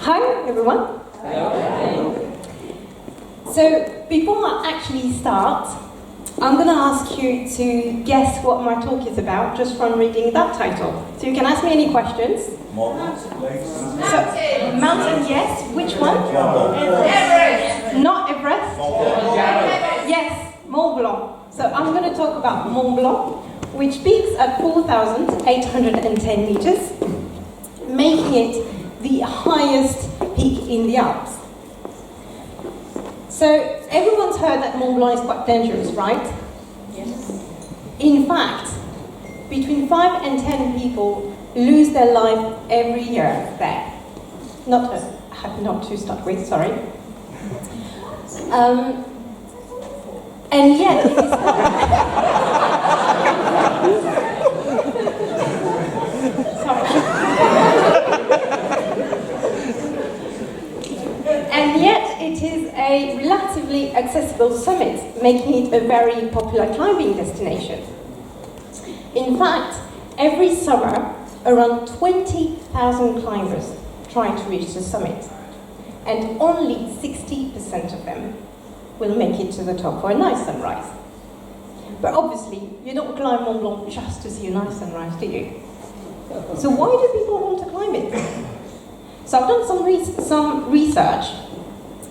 Hi, everyone. Hello. So, before I actually start, I'm going to ask you to guess what my talk is about just from reading that title. So you can ask me any questions. Mountains. So, mountain, yes. Which one? Everest. Not Everest. Yes, Mont Blanc. So I'm going to talk about Mont Blanc, which peaks at 4,810 meters, making it the highest peak in the Alps. So everyone's heard that Mont Blanc is quite dangerous, right? Yes. In fact, between 5 and 10 people lose their life every year there. Happy not to start with, sorry. And yet it is and yet it is a relatively accessible summit, making it a very popular climbing destination. In fact, every summer, around 20,000 climbers try to reach the summit, and only 60% of them will make it to the top for a nice sunrise. But obviously, you don't climb Mont Blanc just to see a nice sunrise, do you? So why do people want to climb it? So I've done some research,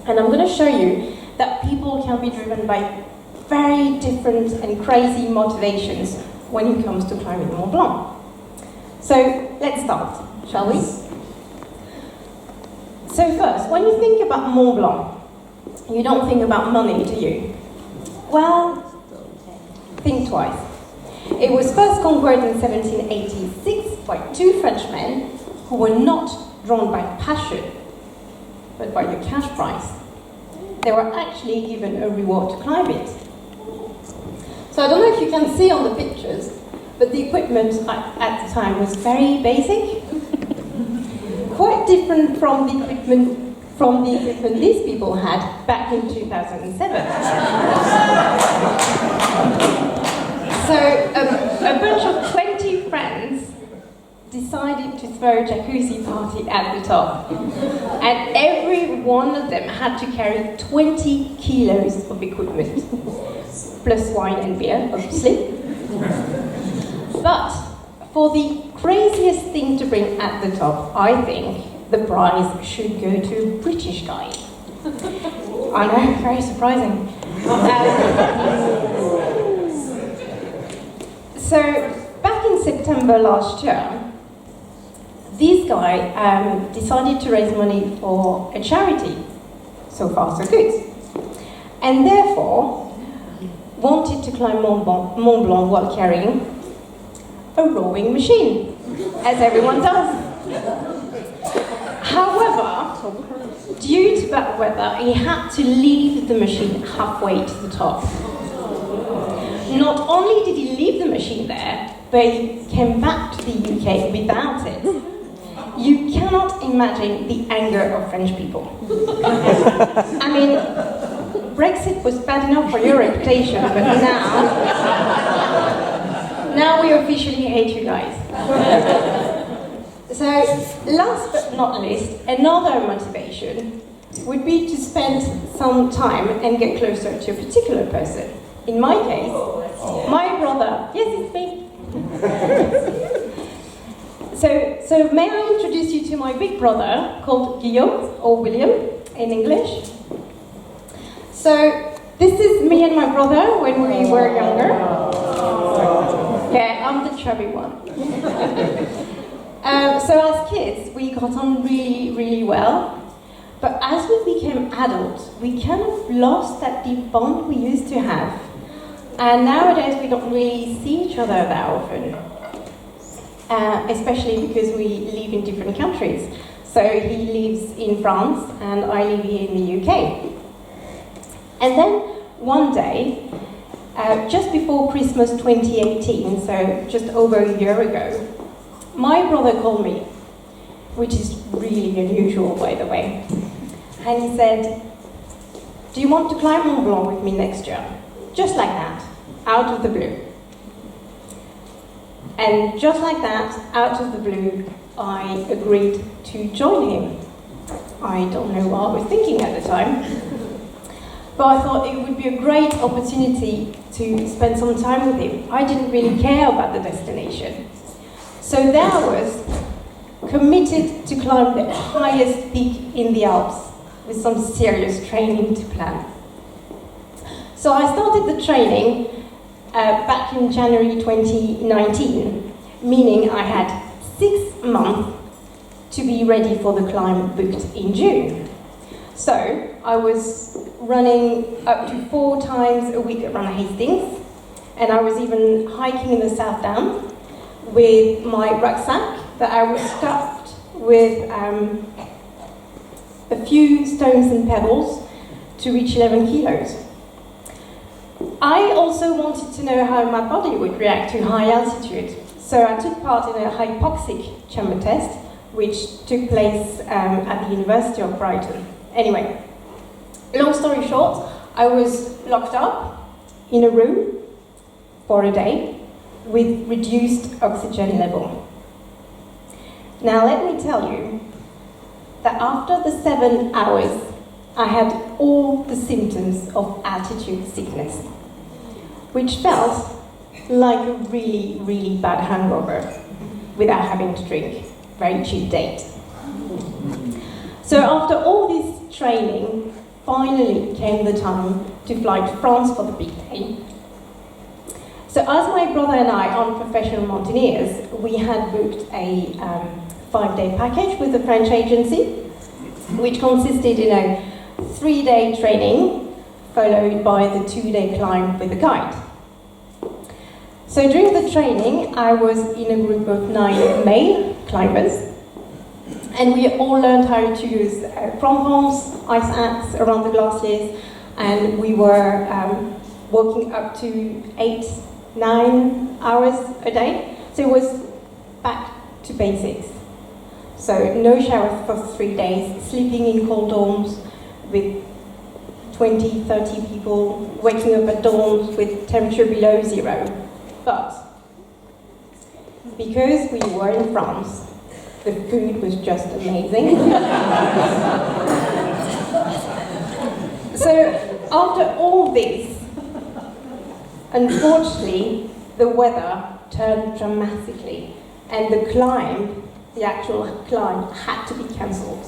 and I'm going to show you that people can be driven by very different and crazy motivations when it comes to climbing Mont Blanc. So let's start, shall we? So first, when you think about Mont Blanc, you don't think about money, do you? Well, think twice. It was first conquered in 1786 by two Frenchmen who were not drawn by passion, but by the cash prize. They were actually given a reward to climb it. So I don't know if you can see on the pictures, but the equipment at the time was very basic. Quite different from the equipment these people had back in 2007. So a bunch of 20 friends decided to throw a jacuzzi party at the top. And every one of them had to carry 20 kilos of equipment, plus wine and beer, obviously. But for the craziest thing to bring at the top, I think the prize should go to a British guy. I know, very surprising. So, back in September last year, this guy decided to raise money for a charity. So far, so good. And therefore, wanted to climb Mont Blanc while carrying a rowing machine, as everyone does. However, due to bad weather, he had to leave the machine halfway to the top. Not only did he leave the machine there, but he came back to the UK without it. You cannot imagine the anger of French people. I mean, Brexit was bad enough for your reputation, but now we officially hate you guys. So, last but not least, another motivation would be to spend some time and get closer to a particular person. In my case, my brother. Yes, it's me. So may I introduce you to my big brother, called Guillaume, or William in English. So, this is me and my brother when we were younger. Yeah, I'm the chubby one. So as kids, we got on really, really well. But as we became adults, we kind of lost that deep bond we used to have. And nowadays, we don't really see each other that often. Especially because we live in different countries. So he lives in France, and I live here in the UK. And then, one day, just before Christmas 2018, so just over a year ago, my brother called me, which is really unusual, by the way. And he said, "Do you want to climb Mont Blanc with me next year?" Just like that, out of the blue. And just like that, out of the blue, I agreed to join him. I don't know what I was thinking at the time. But I thought it would be a great opportunity to spend some time with him. I didn't really care about the destination. So there I was, committed to climb the highest peak in the Alps with some serious training to plan. So I started the training back in January 2019, meaning I had 6 months to be ready for the climb booked in June. So I was running up to 4 times a week around Hastings, and I was even hiking in the South Downs with my rucksack that I was stuffed with a few stones and pebbles to reach 11 kilos. I also wanted to know how my body would react to high altitude, so I took part in a hypoxic chamber test, which took place at the University of Brighton. Anyway, long story short, I was locked up in a room for a day with reduced oxygen level. Now let me tell you that after the 7 hours, I had all the symptoms of altitude sickness, which felt like a really, really bad hangover without having to drink. Very cheap date. So after all this training, finally came the time to fly to France for the big day. So as my brother and I are professional mountaineers, we had booked a 5-day package with a French agency, which consisted in a 3-day training, followed by the 2-day climb with a guide. So during the training, I was in a group of 9 male climbers, and we all learned how to use crampons, ice axe around the glaciers, and we were walking up to 8-9 hours a day. So it was back to basics. So no shower for 3 days, sleeping in cold dorms with 20, 30 people, waking up at dawn with temperature below 0. But because we were in France, the food was just amazing. So after all this, unfortunately, the weather turned dramatically, and the actual climb, had to be cancelled.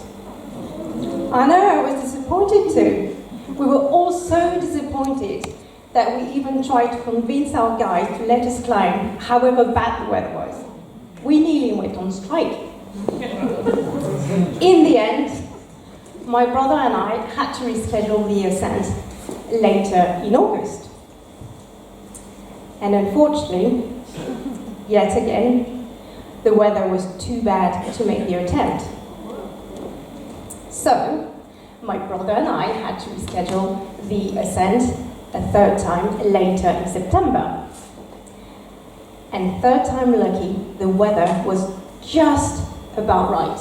I know, I was disappointed too. We were all so disappointed that we even tried to convince our guide to let us climb, however bad the weather was. We nearly went on strike. In the end, my brother and I had to reschedule the ascent later in August. And unfortunately, yet again, the weather was too bad to make the attempt. So, my brother and I had to reschedule the ascent a 3rd time later in September. And 3rd time lucky, the weather was just about right.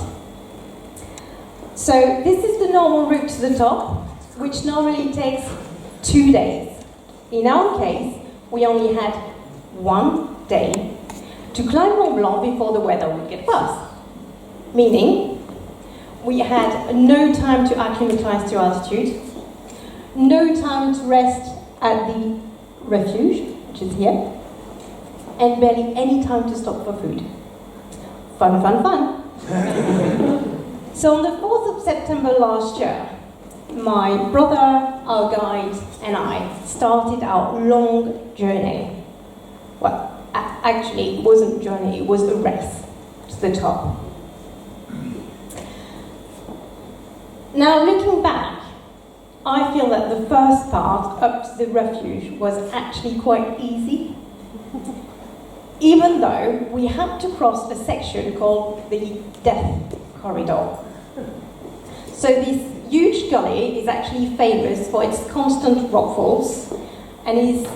So this is the normal route to the top, which normally takes 2 days. In our case, we only had 1 day to climb Mont Blanc before the weather would get worse. Meaning, we had no time to acclimatize to altitude, no time to rest at the refuge, which is here, and barely any time to stop for food. Fun, fun, fun. So on the 4th of September last year, my brother, our guide, and I started our long journey. Well, actually, it wasn't a journey, it was a race to the top. Now, looking back, I feel that the first part up to the refuge was actually quite easy, even though we had to cross a section called the Death Corridor. So this huge gully is actually famous for its constant rockfalls and is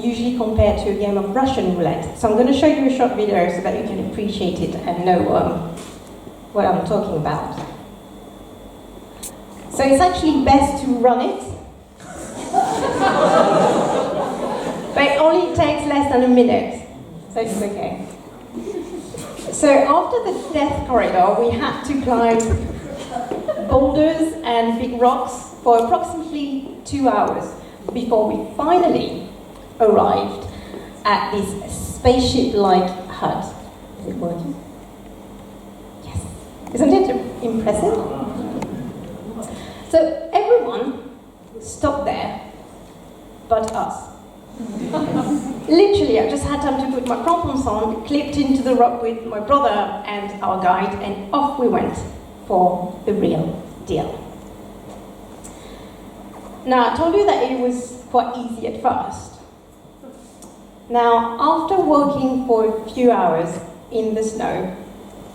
usually compared to a game of Russian roulette. So I'm going to show you a short video so that you can appreciate it and know what I'm talking about. So it's actually best to run it, but it only takes less than a minute, so it's okay. So after the Death Corridor, we had to climb boulders and big rocks for approximately 2 hours before we finally arrived at this spaceship-like hut. Is it working? Yes. Isn't it impressive? So everyone stopped there, but us. Literally, I just had time to put my crampons on, clipped into the rock with my brother and our guide, and off we went for the real deal. Now, I told you that it was quite easy at first. Now, after walking for a few hours in the snow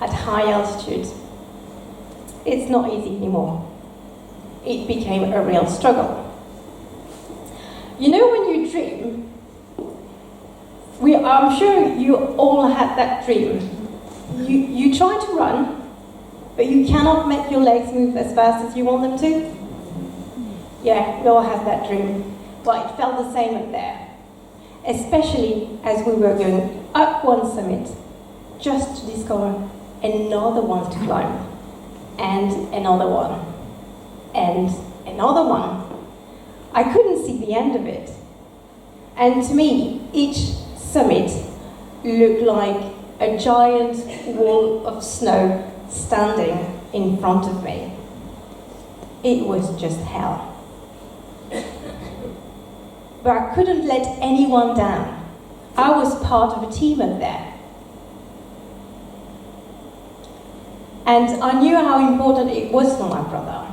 at high altitude, it's not easy anymore. It became a real struggle. You know, when you dream, I'm sure you all had that dream. You try to run, but you cannot make your legs move as fast as you want them to. Yeah, we all had that dream. Well, it felt the same up there, especially as we were going up one summit just to discover another one to climb, and another one, and another one. I couldn't see the end of it. And to me, each summit looked like a giant wall of snow standing in front of me. It was just hell. But I couldn't let anyone down. I was part of a team up there. And I knew how important it was for my brother.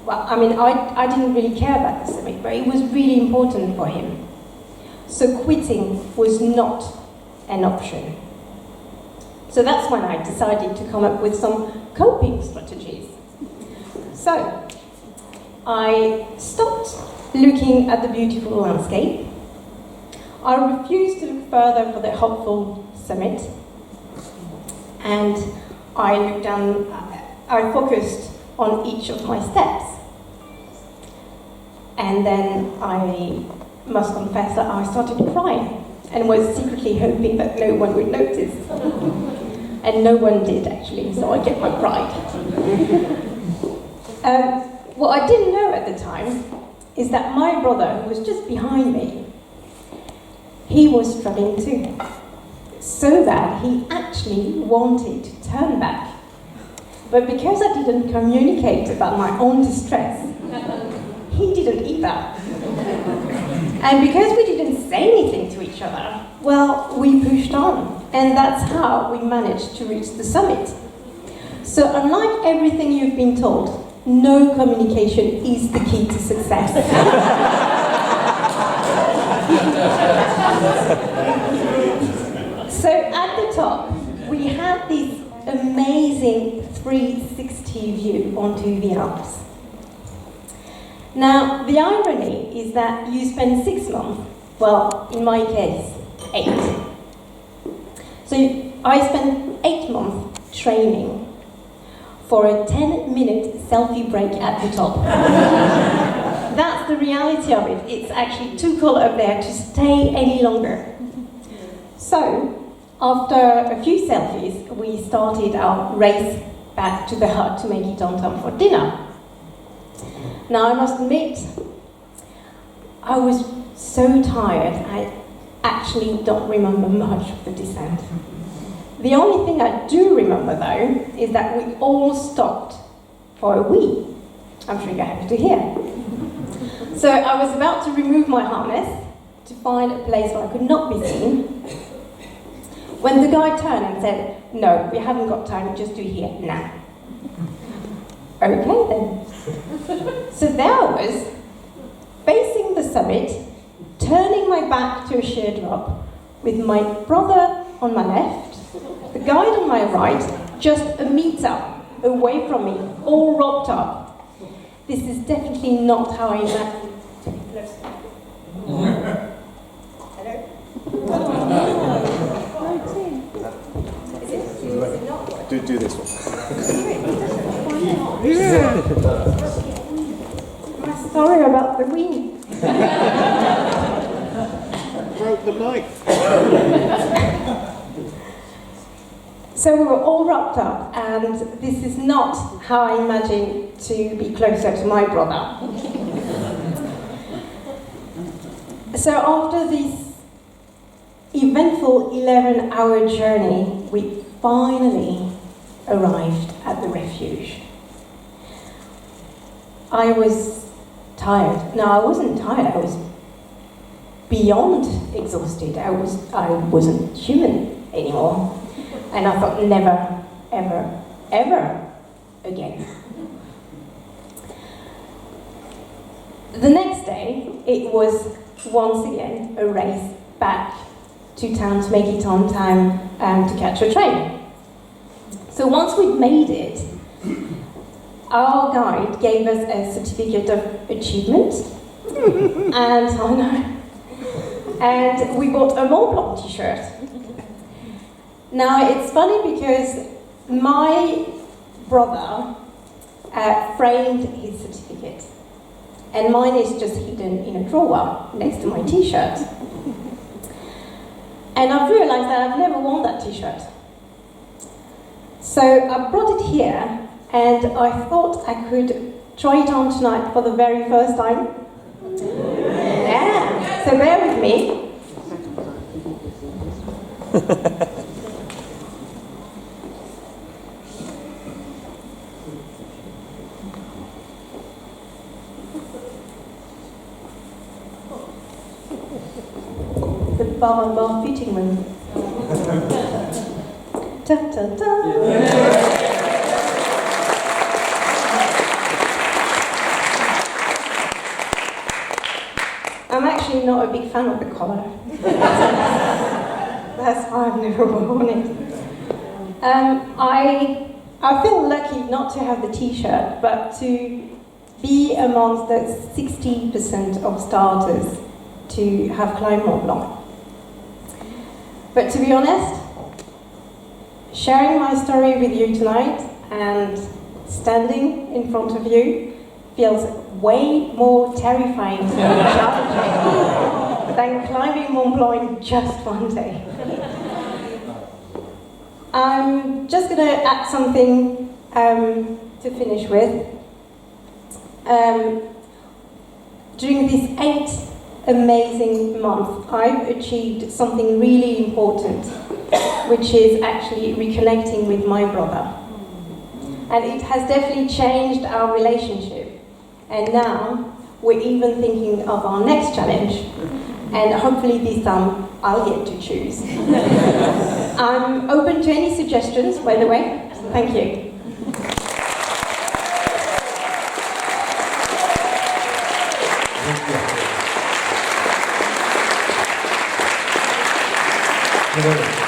Well, I mean, I didn't really care about the summit, but it was really important for him. So quitting was not an option. So that's when I decided to come up with some coping strategies. So I stopped looking at the beautiful landscape. I refused to look further for the hopeful summit. And I looked down, I focused on each of my steps. And then I must confess that I started crying and was secretly hoping that no one would notice. And no one did, actually, so I get my pride. What I didn't know at the time is that my brother, who was just behind me, he was struggling too. So bad, he actually wanted to turn back. But because I didn't communicate about my own distress, he didn't either. And because we didn't say anything to each other, well, we pushed on. And that's how we managed to reach the summit. So unlike everything you've been told, no communication is the key to success. So at the top, we had this amazing 360 view onto the Alps. Now, the irony is that you spend 6 months, well, in my case, 8. So I spent 8 months training for a 10-minute selfie break at the top. That's the reality of it. It's actually too cold up there to stay any longer. So, after a few selfies, we started our race back to the hut to make it on time for dinner. Now, I must admit, I was so tired, I actually don't remember much of the descent. The only thing I do remember, though, is that we all stopped for a wee. I'm sure you're happy to hear. So I was about to remove my harness to find a place where I could not be seen, when the guy turned and said, "No, we haven't got time, just do here now." Okay then. So there I was, facing the summit, turning my back to a sheer drop, with my brother on my left, the guide on my right, just a meter away from me, all roped up. This is definitely not how I imagined. Do this one. Sorry about the wing. Broke the mic. So we were all wrapped up, and this is not how I imagined to be closer to my brother. So after this eventful 11-hour journey, we finally arrived at the refuge. I was tired. No, I wasn't tired. I was beyond exhausted. I wasn't human anymore. And I thought, never, ever, ever again. The next day, it was once again a race back to town to make it on time to catch a train. So once we'd made it, our guide gave us a certificate of achievement, and we bought a Mont Blanc t-shirt. Now it's funny because my brother framed his certificate, and mine is just hidden in a drawer next to my t-shirt. And I've realized that I've never worn that t-shirt. So I brought it here, and I thought I could try it on tonight for the very first time. Yeah, so bear with me. The Bavard fitting room. Da, da, da. I'm actually not a big fan of the collar. That's why I've never worn it. I feel lucky not to have the t-shirt, but to be amongst the 60% of starters to have climbed Mont Blanc. But to be honest, sharing my story with you tonight and standing in front of you feels way more terrifying and challenging than climbing Mont Blanc in just one day. I'm just going to add something to finish with. During these 8 amazing months, I've achieved something really important, which is actually reconnecting with my brother. And it has definitely changed our relationship. And now we're even thinking of our next challenge. And hopefully this time I'll get to choose. I'm open to any suggestions, by the way. Thank you. Thank you.